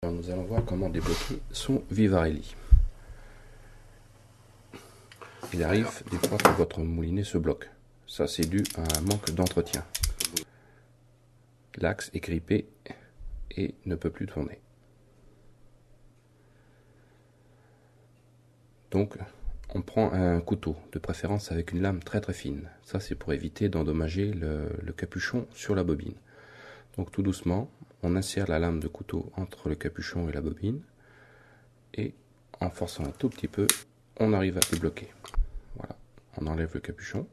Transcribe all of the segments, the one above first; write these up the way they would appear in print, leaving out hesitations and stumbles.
Alors nous allons voir comment débloquer son Vivarelli. Il arrive des fois que votre moulinet se bloque. Ça, c'est dû à un manque d'entretien. L'axe est grippé et ne peut plus tourner. Donc, on prend un couteau, de préférence avec une lame très très fine. Ça, c'est pour éviter d'endommager le capuchon sur la bobine. Donc, tout doucement, on insère la lame de couteau entre le capuchon et la bobine. Et en forçant un tout petit peu, on arrive à débloquer. Voilà, on enlève le capuchon.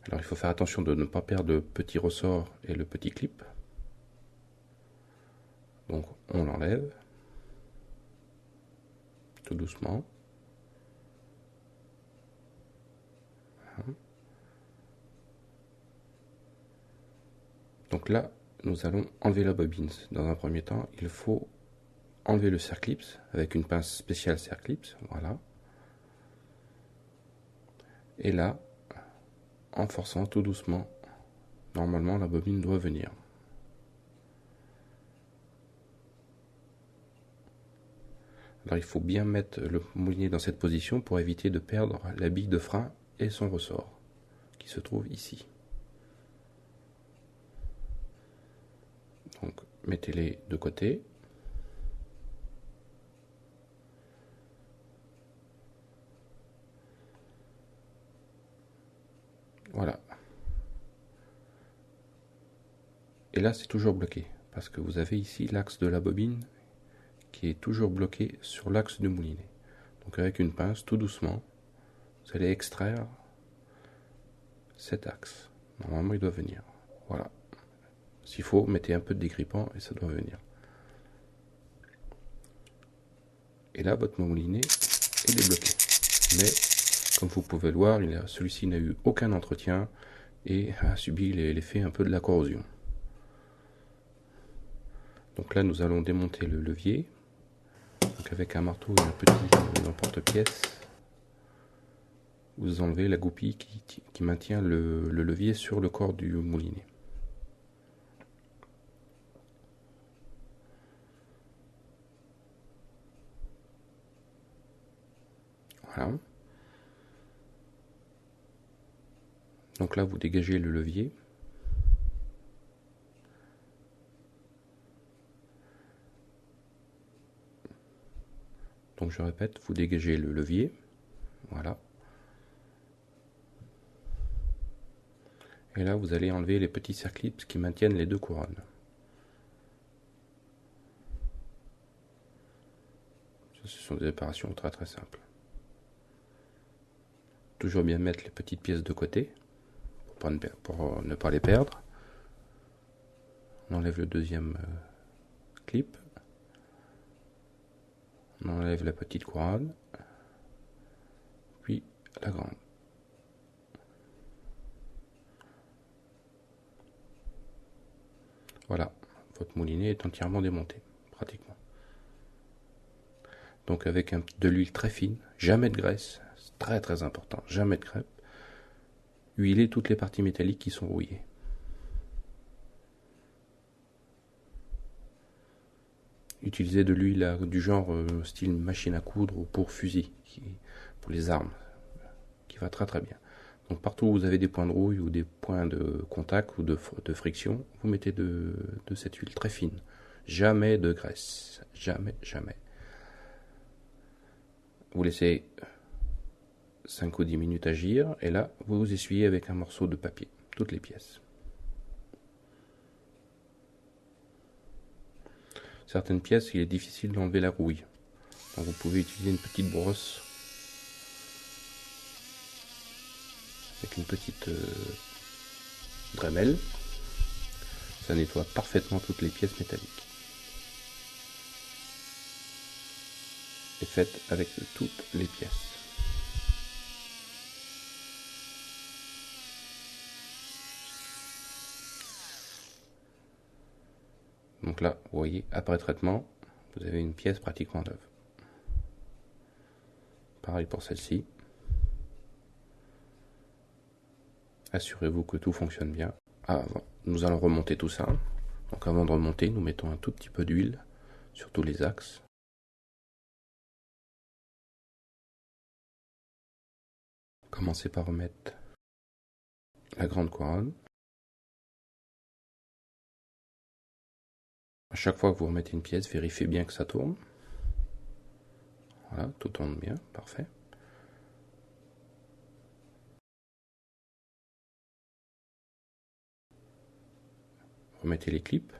Alors il faut faire attention de ne pas perdre le petit ressort et le petit clip. Donc on l'enlève tout doucement. Voilà. Donc là, nous allons enlever la bobine. Dans un premier temps, il faut enlever le serre-clips avec une pince spéciale serre-clips. Voilà. Et là, en forçant tout doucement, normalement la bobine doit venir. Alors il faut bien mettre le moulinet dans cette position pour éviter de perdre la bille de frein et son ressort, qui se trouve ici. Donc mettez-les de côté. Voilà. Et là c'est toujours bloqué, parce que vous avez ici l'axe de la bobine qui est toujours bloqué sur l'axe du moulinet. Donc avec une pince, tout doucement, vous allez extraire cet axe. Normalement il doit venir. Voilà. S'il faut, mettez un peu de dégrippant et ça doit venir. Et là votre moulinet est débloqué. Mais comme vous pouvez le voir, celui-ci n'a eu aucun entretien et a subi l'effet un peu de la corrosion. Donc là nous allons démonter le levier. Donc avec un marteau et un petit emporte-pièce, vous enlevez la goupille qui maintient le levier sur le corps du moulinet. Voilà. Donc là vous dégagez le levier. Donc je répète, vous dégagez le levier. Voilà. Et là vous allez enlever les petits serre-clips qui maintiennent les deux couronnes. Ce sont des opérations très très simples. Toujours bien mettre les petites pièces de côté pour ne pas les perdre. On enlève le deuxième clip. On enlève la petite couronne, puis la grande. Voilà, votre moulinet est entièrement démonté, pratiquement. Donc avec de l'huile très fine, jamais de graisse, c'est très très important, jamais de crêpe. Huilez toutes les parties métalliques qui sont rouillées. Utilisez de l'huile du genre style machine à coudre ou pour fusil, pour les armes, qui va très très bien. Donc partout où vous avez des points de rouille ou des points de contact ou de friction, vous mettez de cette huile très fine. Jamais de graisse, jamais, jamais. Vous laissez 5 ou 10 minutes agir et là vous essuyez avec un morceau de papier toutes les pièces. Certaines pièces, il est difficile d'enlever la rouille. Donc vous pouvez utiliser une petite brosse avec une petite Dremel. Ça nettoie parfaitement toutes les pièces métalliques. Et faites avec toutes les pièces. Donc là, vous voyez, après traitement, vous avez une pièce pratiquement neuve. Pareil pour celle-ci. Assurez-vous que tout fonctionne bien. Ah, nous allons remonter tout ça. Donc avant de remonter, nous mettons un tout petit peu d'huile sur tous les axes. Commencez par remettre la grande couronne. À chaque fois que vous remettez une pièce, vérifiez bien que ça tourne. Voilà, tout tourne bien, parfait. Remettez les clips.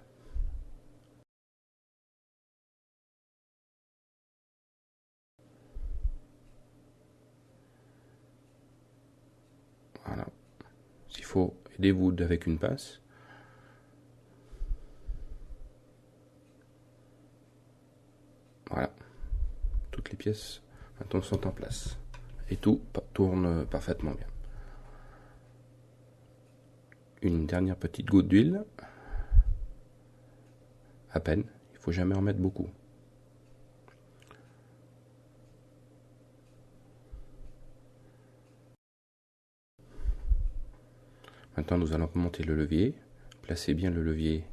Voilà. S'il faut, aidez-vous avec une pince. Voilà. Toutes les pièces maintenant sont en place. Et tout tourne parfaitement bien. Une dernière petite goutte d'huile. À peine. Il ne faut jamais en mettre beaucoup. Maintenant, nous allons remonter le levier. Placez bien le levier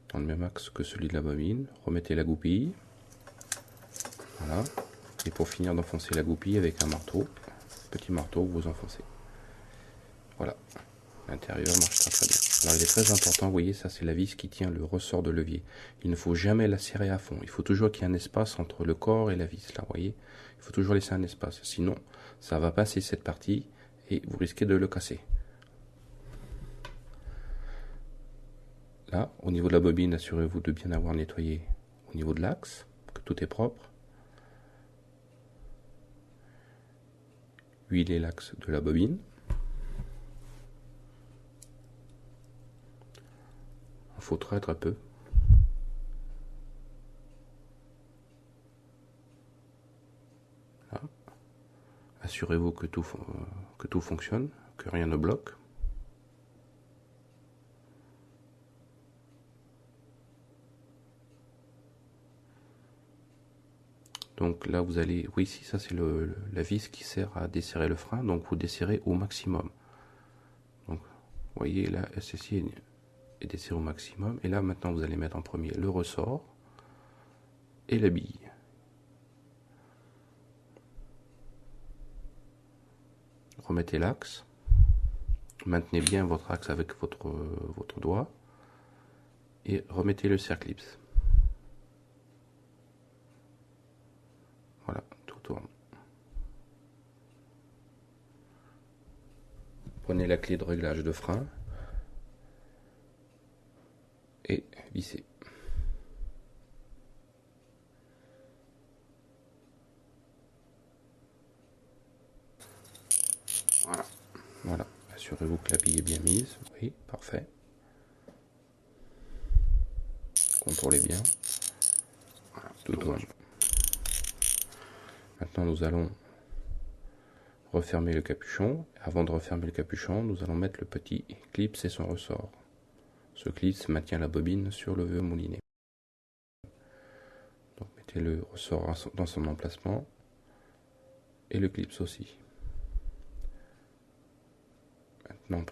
dans le même axe que celui de la bobine. Remettez la goupille. Voilà. Et pour finir d'enfoncer la goupille avec un marteau, petit marteau, vous enfoncez. Voilà. L'intérieur marche très bien. Alors il est très important, vous voyez, ça c'est la vis qui tient le ressort de levier. Il ne faut jamais la serrer à fond. Il faut toujours qu'il y ait un espace entre le corps et la vis. Là, vous voyez, il faut toujours laisser un espace. Sinon, ça va passer cette partie et vous risquez de le casser. Là, au niveau de la bobine, assurez-vous de bien avoir nettoyé au niveau de l'axe, que tout est propre. Huilez l'axe de la bobine. Il faut très peu. Là. Assurez-vous que tout fonctionne, que rien ne bloque. Donc là, vous allez, oui, ici, ça c'est la vis qui sert à desserrer le frein, donc vous desserrez au maximum. Donc, vous voyez, là, ceci est desserré au maximum. Et là, maintenant, vous allez mettre en premier le ressort et la bille. Remettez l'axe. Maintenez bien votre axe avec votre doigt. Et remettez le circlips. Voilà, tout tourne. Prenez la clé de réglage de frein et vissez. Voilà. Voilà. Assurez-vous que la bille est bien mise. Oui, parfait. Contrôlez bien. Voilà, tout tourne. Maintenant, nous allons refermer le capuchon. Avant de refermer le capuchon, nous allons mettre le petit clip et son ressort. Ce clip maintient la bobine sur le vœu moulinet. Donc mettez le ressort dans son emplacement et le clip aussi. Maintenant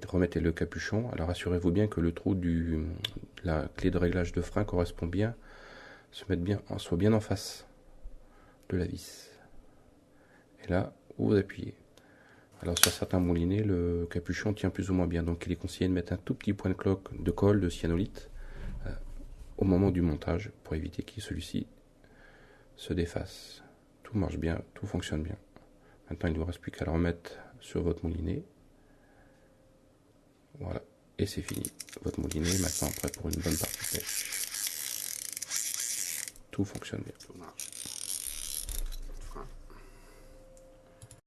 remettez le capuchon. Alors assurez-vous bien que le trou de la clé de réglage de frein correspond bien, soit bien en face de la vis. Et là, vous appuyez. Alors sur certains moulinets, le capuchon tient plus ou moins bien, donc il est conseillé de mettre un tout petit point de colle de cyanolite au moment du montage pour éviter que celui-ci se défasse. Tout marche bien, tout fonctionne bien. Maintenant, il ne vous reste plus qu'à le remettre sur votre moulinet. Voilà, et c'est fini. Votre moulinet est maintenant prêt pour une bonne partie de pêche. Tout fonctionne bien. Tout marche.